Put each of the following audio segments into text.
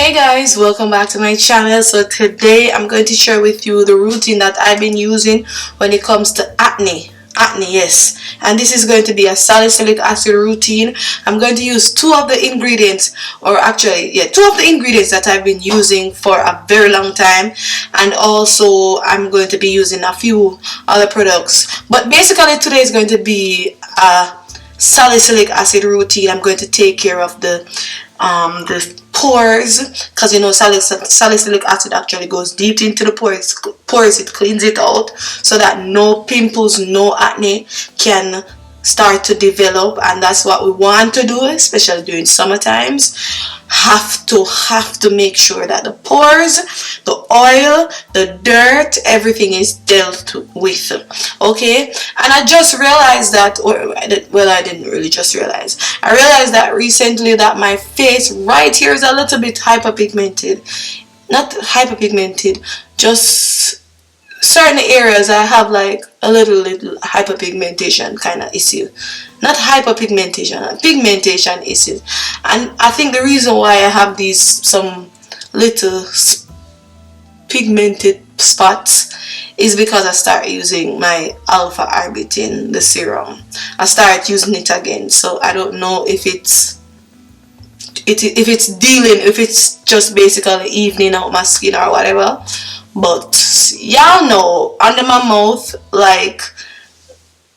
Hey guys, welcome back to my channel. So today I'm going to share with you the routine that I've been using when it comes to acne. Yes, and this is going to be a salicylic acid routine. I'm going to use two of the ingredients, or actually two of the ingredients that I've been using for a very long time, and also I'm going to be using a few other products, but basically today is going to be a salicylic acid routine. I'm going to take care of the pores, because you know salicylic acid actually goes deep into the pores. It cleans it out so that no pimples, no acne can start to develop, and that's what we want to do, especially during summer times. Have to make sure that the pores, the oil, the dirt, everything is dealt with. Okay, and I just realized that, well, I didn't really just realize, I realized that recently that my face right here is a little bit hyperpigmented. Not hyperpigmented, just certain areas I have like a little hyperpigmentation kind of issue. Not hyperpigmentation, pigmentation issues. And I think the reason why I have these some little pigmented spots is because I started using my alpha arbutin, the serum. I started using it again, so I don't know if it's just basically evening out my skin or whatever. But y'all know, under my mouth, like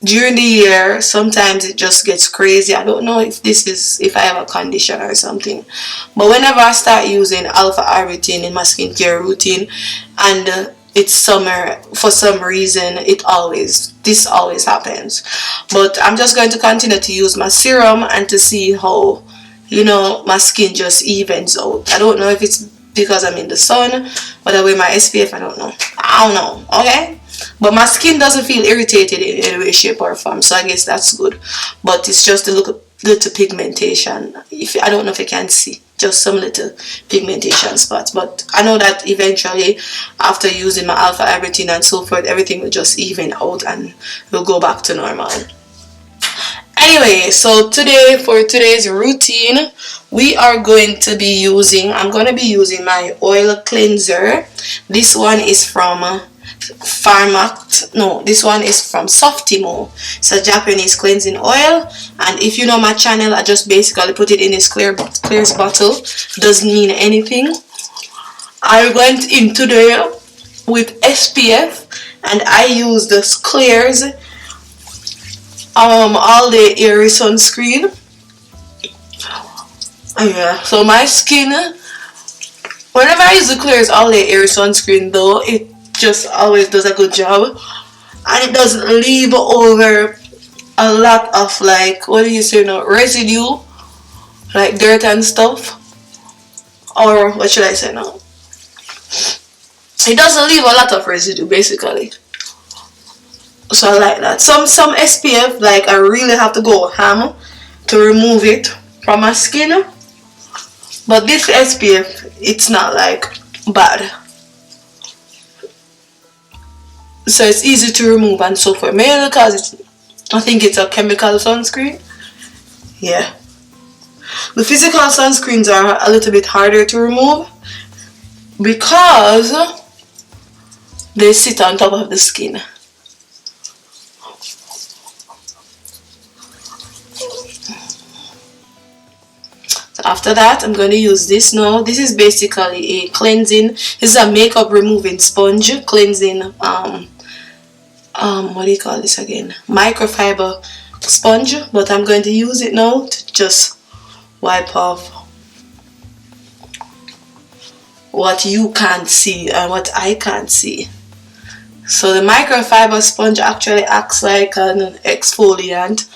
during the year, sometimes it just gets crazy. I don't know if I have a condition or something, but whenever I start using alpha arbutin in my skincare routine and it's summer, for some reason this always happens. But I'm just going to continue to use my serum and to see how, you know, my skin just evens out. I don't know if it's because I'm in the sun, but I wear my SPF. I don't know, okay? But my skin doesn't feel irritated in any way, shape or form, so I guess that's good. But it's just a little pigmentation. I don't know if you can see, just some little pigmentation spots. But I know that eventually, after using my alpha arbutin and so forth, everything will just even out and will go back to normal. Anyway, so today, for today's routine, I'm going to be using my oil cleanser. This one is from this one is from Softimo. It's a Japanese cleansing oil, and if you know my channel, I just basically put it in this clear bottle. Doesn't mean anything. I went in today with SPF, and I used this Clears all day airy sunscreen. Yeah, so my skin, whenever I use the Clears all day airy sunscreen though, it just always does a good job, and it doesn't leave over a lot of, like, what do you say now, residue, like dirt and stuff, or what should I say now, it doesn't leave a lot of residue basically. So I like that. Some SPF, like, I really have to go ham to remove it from my skin, but this SPF, it's not like bad, so it's easy to remove and so forth, mainly because I think it's a chemical sunscreen. Yeah, the physical sunscreens are a little bit harder to remove because they sit on top of the skin. After that, I'm going to use this now. This is basically a cleansing, this is a makeup removing sponge, cleansing, what do you call this again, microfiber sponge. But I'm going to use it now to just wipe off what you can't see and what I can't see. So the microfiber sponge actually acts like an exfoliant,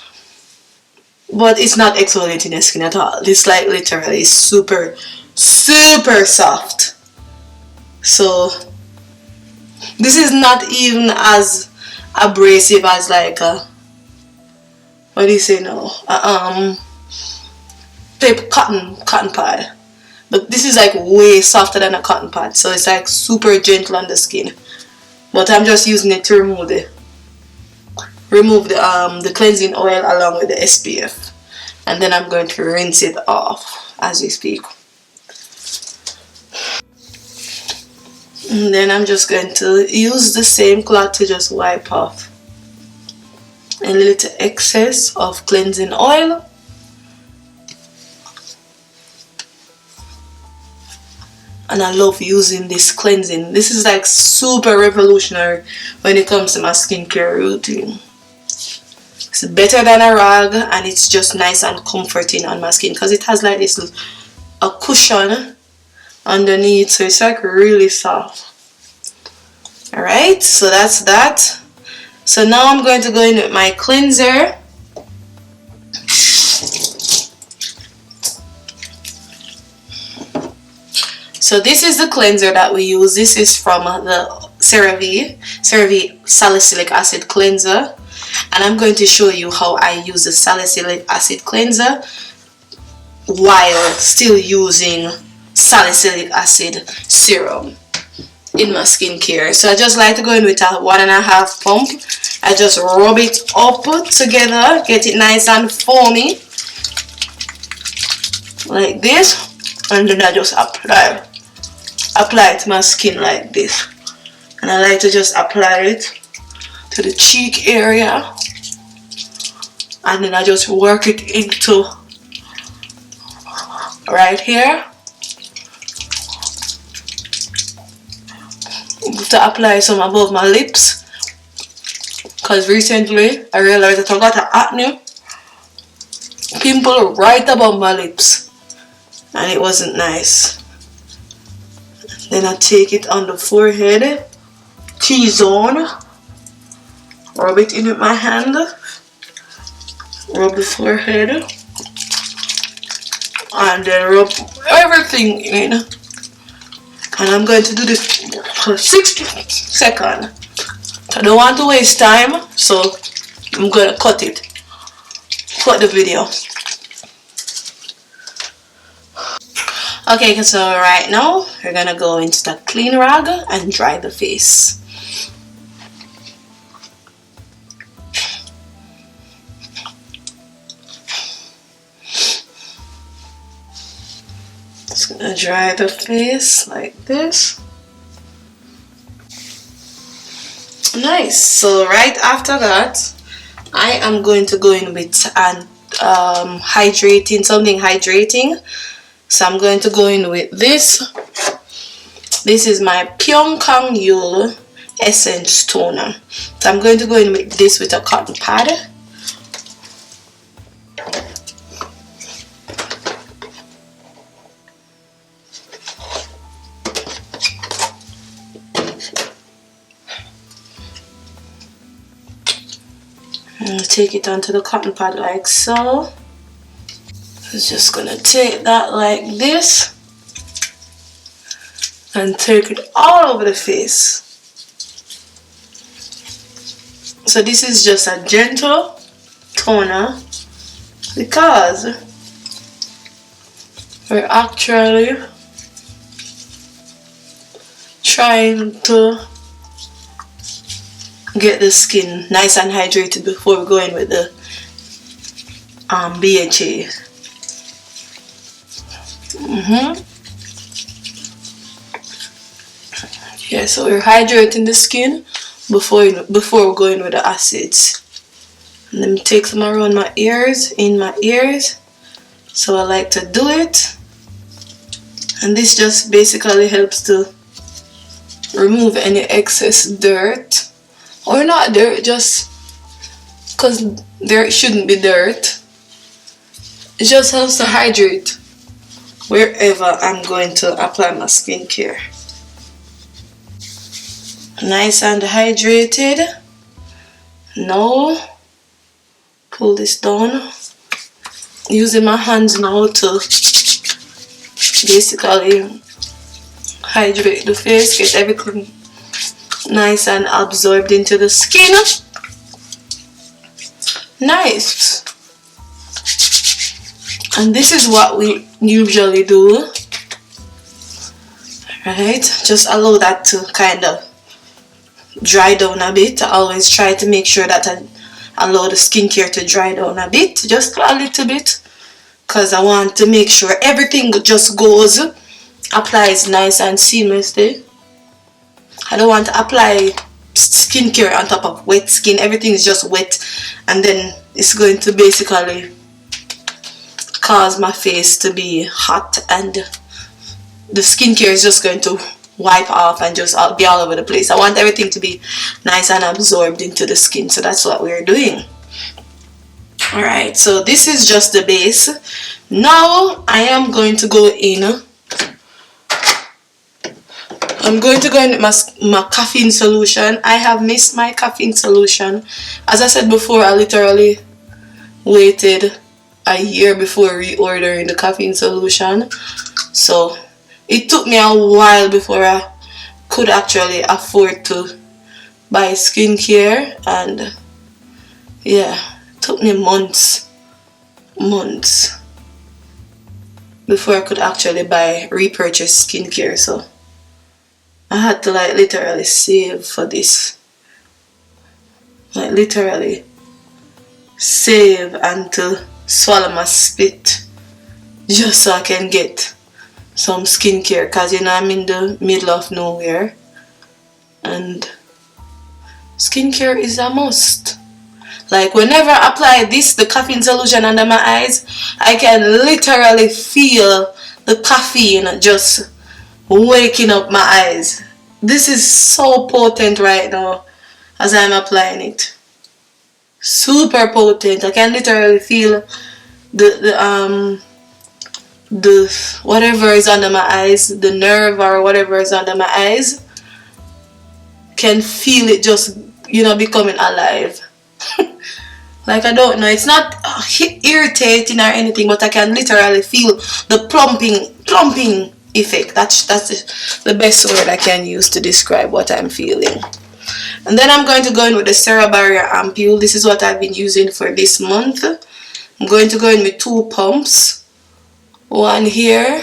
but it's not exfoliating the skin at all. This, like, literally is super soft. So this is not even as abrasive as like a, what do you say now, paper cotton pad, but this is like way softer than a cotton pad, so it's like super gentle on the skin. But I'm just using it to remove the cleansing oil along with the SPF, and then I'm going to rinse it off as we speak. And then I'm just going to use the same cloth to just wipe off a little excess of cleansing oil. And I love using this cleansing. This is like super revolutionary when it comes to my skincare routine. It's better than a rag, and it's just nice and comforting on my skin because it has like this a cushion underneath, so it's like really soft. Alright, so that's that. So now I'm going to go in with my cleanser. So this is the cleanser that we use. This is from the CeraVe Salicylic Acid Cleanser. And I'm going to show you how I use the salicylic acid cleanser while still using salicylic acid serum in my skincare. So I just like to go in with a 1.5 pump. I just rub it up together, get it nice and foamy like this, and then I just apply it to my skin like this. And I like to just apply it to the cheek area, and then I just work it into right here. To apply some above my lips, because recently I realized that I got an acne pimple right above my lips and it wasn't nice. Then I take it on the forehead, T-zone, rub it in with my hand, rub the forehead, and then rub everything in. And I'm going to do this for 60 seconds. I don't want to waste time, so I'm going to cut the video. Okay, so right now we're going to go into the clean rag and dry the face. Just gonna dry the face like this. Nice. So right after that, I am going to go in with hydrating, something hydrating. So I'm going to go in with this. This is my PYUNGKAN Essence Toner. So I'm going to go in with this with a cotton pad. Take it onto the cotton pad like so. I'm just gonna take that like this and take it all over the face. So this is just a gentle toner because we're actually trying to get the skin nice and hydrated before we go in with the BHA. Yeah, so we're hydrating the skin before we go in with the acids. And let me take some around my ears, in my ears. So I like to do it. And this just basically helps to remove any excess dirt. Or not dirt, just because there shouldn't be dirt. It just helps to hydrate wherever I'm going to apply my skincare. Nice and hydrated. Now pull this down. Using my hands now to basically hydrate the face, get everything nice and absorbed into the skin. Nice. And this is what we usually do. Right, just allow that to kind of dry down a bit. I always try to make sure that I allow the skincare to dry down a bit, just a little bit, because I want to make sure everything just applies nice and seamlessly. I don't want to apply skincare on top of wet skin. Everything is just wet, and then it's going to basically cause my face to be hot, and the skincare is just going to wipe off and just be all over the place. I want everything to be nice and absorbed into the skin, so that's what we're doing. Alright, so this is just the base. Now I am going to go in. I'm going to go in with my caffeine solution. I have missed my caffeine solution. As I said before, I literally waited a year before reordering the caffeine solution. So it took me a while before I could actually afford to buy skincare, and yeah, it took me months before I could actually repurchase skincare. So I had to like literally save for this, like literally save and to swallow my spit just so I can get some skincare, because you know I'm in the middle of nowhere and skincare is a must. Like whenever I apply the caffeine solution under my eyes, I can literally feel the caffeine just waking up my eyes. This is so potent right now as I'm applying it. Super potent. I can literally feel the whatever is under my eyes, the nerve or whatever is under my eyes, can feel it just, you know, becoming alive. Like, I don't know, it's not irritating or anything, but I can literally feel the plumping effect. That's the best word I can use to describe what I'm feeling. And then I'm going to go in with the Cera Barrier Ampule. This is what I've been using for this month. I'm going to go in with 2 pumps. One here.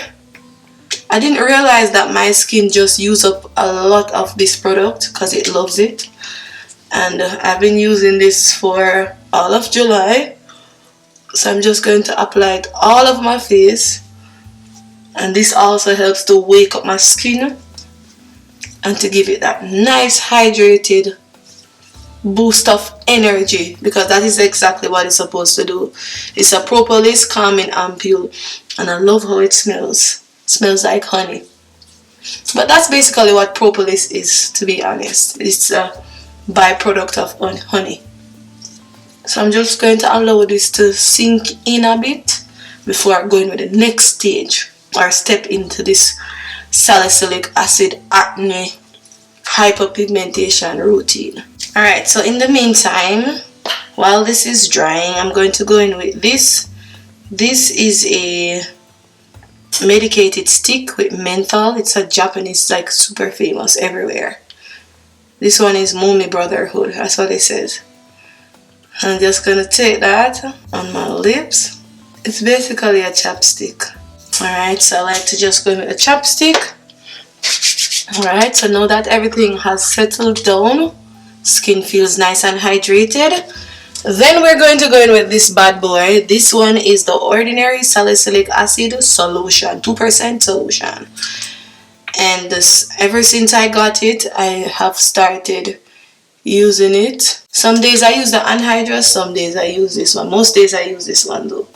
I didn't realize that my skin just used up a lot of this product because it loves it. And I've been using this for all of July. So I'm just going to apply it all over my face. And this also helps to wake up my skin and to give it that nice hydrated boost of energy, because that is exactly what it's supposed to do. It's a propolis calming ampule, and I love how it smells. It smells like honey. But that's basically what propolis is, to be honest. It's a byproduct of honey. So I'm just going to allow this to sink in a bit before going with the next stage or step into this salicylic acid acne hyperpigmentation routine. Alright, so in the meantime, while this is drying, I'm going to go in with this. This is a medicated stick with menthol. It's a Japanese, like super famous everywhere. This one is Momi Brotherhood, that's what it says. I'm just going to take that on my lips. It's basically a chapstick. Alright, so I like to just go in with a chapstick. Alright, so now that everything has settled down, skin feels nice and hydrated, then we're going to go in with this bad boy. This one is the Ordinary Salicylic Acid Solution, 2% solution. And this, ever since I got it, I have started using it. Some days I use the anhydrous, some days I use this one. Most days I use this one though.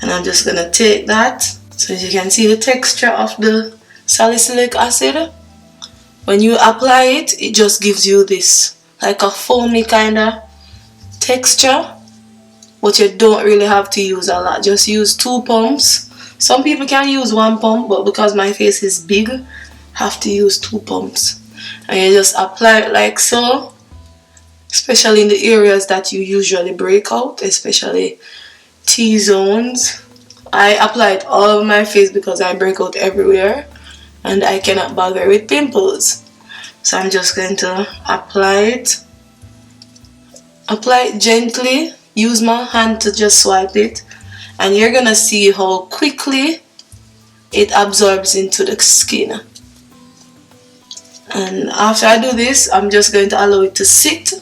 And I'm just going to take that. So as you can see the texture of the salicylic acid. When you apply it, it just gives you this like a foamy kind of texture. But you don't really have to use a lot. Just use 2 pumps. Some people can use 1 pump, but because my face is big, I have to use 2 pumps. And you just apply it like so. Especially in the areas that you usually break out, especially T-zones. I apply it all over my face because I break out everywhere and I cannot bother with pimples. So I'm just going to apply it. Apply it gently. Use my hand to just swipe it. And you're going to see how quickly it absorbs into the skin. And after I do this, I'm just going to allow it to sit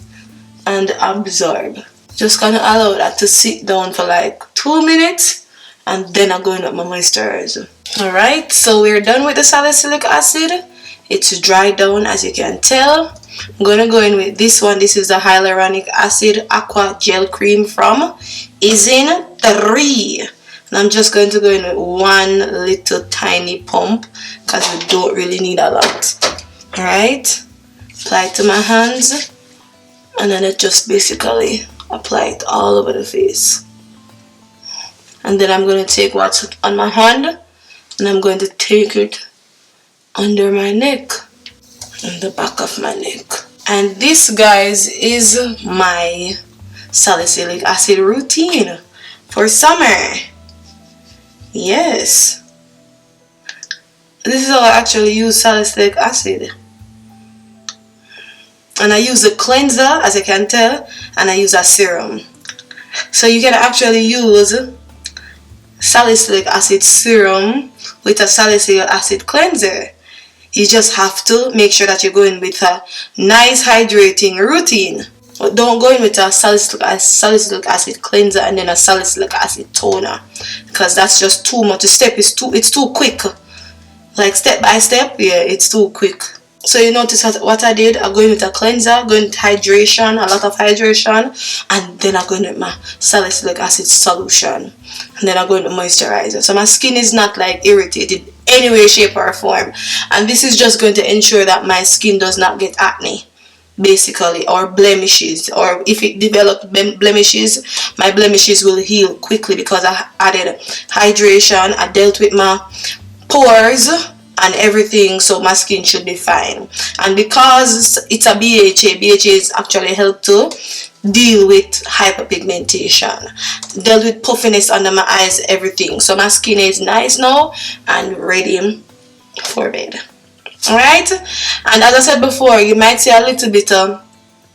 and absorb. Just gonna allow that to sit down for like 2 minutes, and then I'm going up my moisturizer. Alright, so we're done with the salicylic acid. it's dried down, as you can tell. I'm gonna go in with this one. This is the Hyaluronic Acid Aqua Gel Cream from ISNTREE. And I'm just going to go in with one little tiny pump because we don't really need a lot. Alright, apply it to my hands, and then it just basically apply it all over the face. And then I'm going to take what's on my hand and I'm going to take it under my neck, on the back of my neck. And this, guys, is my salicylic acid routine for summer. Yes, this is how I actually use salicylic acid. And I use a cleanser, as you can tell, and I use a serum. So you can actually use salicylic acid serum with a salicylic acid cleanser. You just have to make sure that you're going with a nice hydrating routine. Don't go in with a salicylic acid cleanser and then a salicylic acid toner, because that's just too much. The step is it's too quick. Like step by step, yeah, it's too quick. So you notice what I did. I'm going with a cleanser, going with hydration, a lot of hydration, and then I'm going with my salicylic acid solution, and then I'm going with moisturizer. So my skin is not like irritated any way, shape or form, and this is just going to ensure that my skin does not get acne, basically, or blemishes, or if it develops blemishes, my blemishes will heal quickly because I added hydration. I dealt with my pores and everything, so my skin should be fine. And because it's a BHA is actually help to deal with hyperpigmentation, dealt with puffiness under my eyes, everything. So my skin is nice now and ready for bed. Alright, and as I said before, you might see a little bit of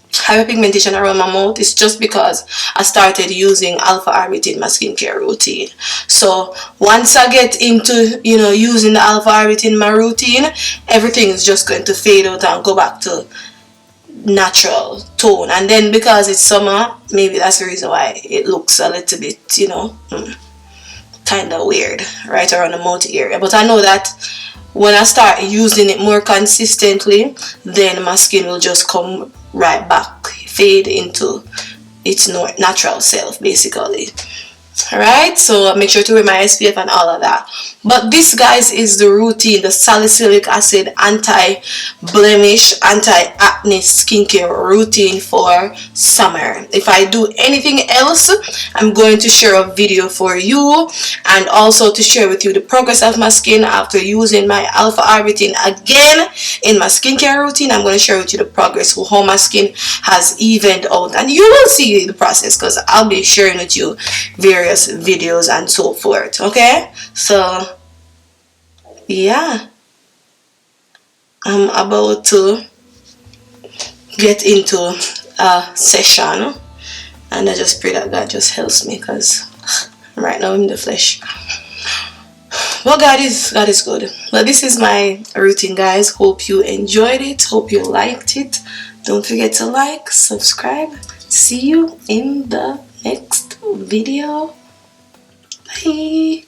hyperpigmentation around my mouth. It's just because I started using alpha arbutin in my skincare routine. So once I get into using the alpha arbutin in my routine, everything is just going to fade out and go back to natural tone. And then because it's summer, maybe that's the reason why it looks a little bit kind of weird right around the mouth area. But I know that when I start using it more consistently, then my skin will just come right back, fade into its natural self, basically. Alright, so make sure to wear my SPF and all of that. But this, guys, is the routine, the salicylic acid anti-blemish, anti-acne skincare routine for summer. If I do anything else, I'm going to share a video for you, and also to share with you the progress of my skin after using my alpha arbutin again in my skincare routine. I'm going to share with you the progress of how my skin has evened out, and you will see the process because I'll be sharing with you various videos and so forth. Okay, so yeah, I'm about to get into a session, and I just pray that God just helps me, because right now I'm in the flesh. Well, God is good. Well, this is my routine, guys. Hope you enjoyed it, hope you liked it. Don't forget to like, subscribe. See you in the next video. Bye.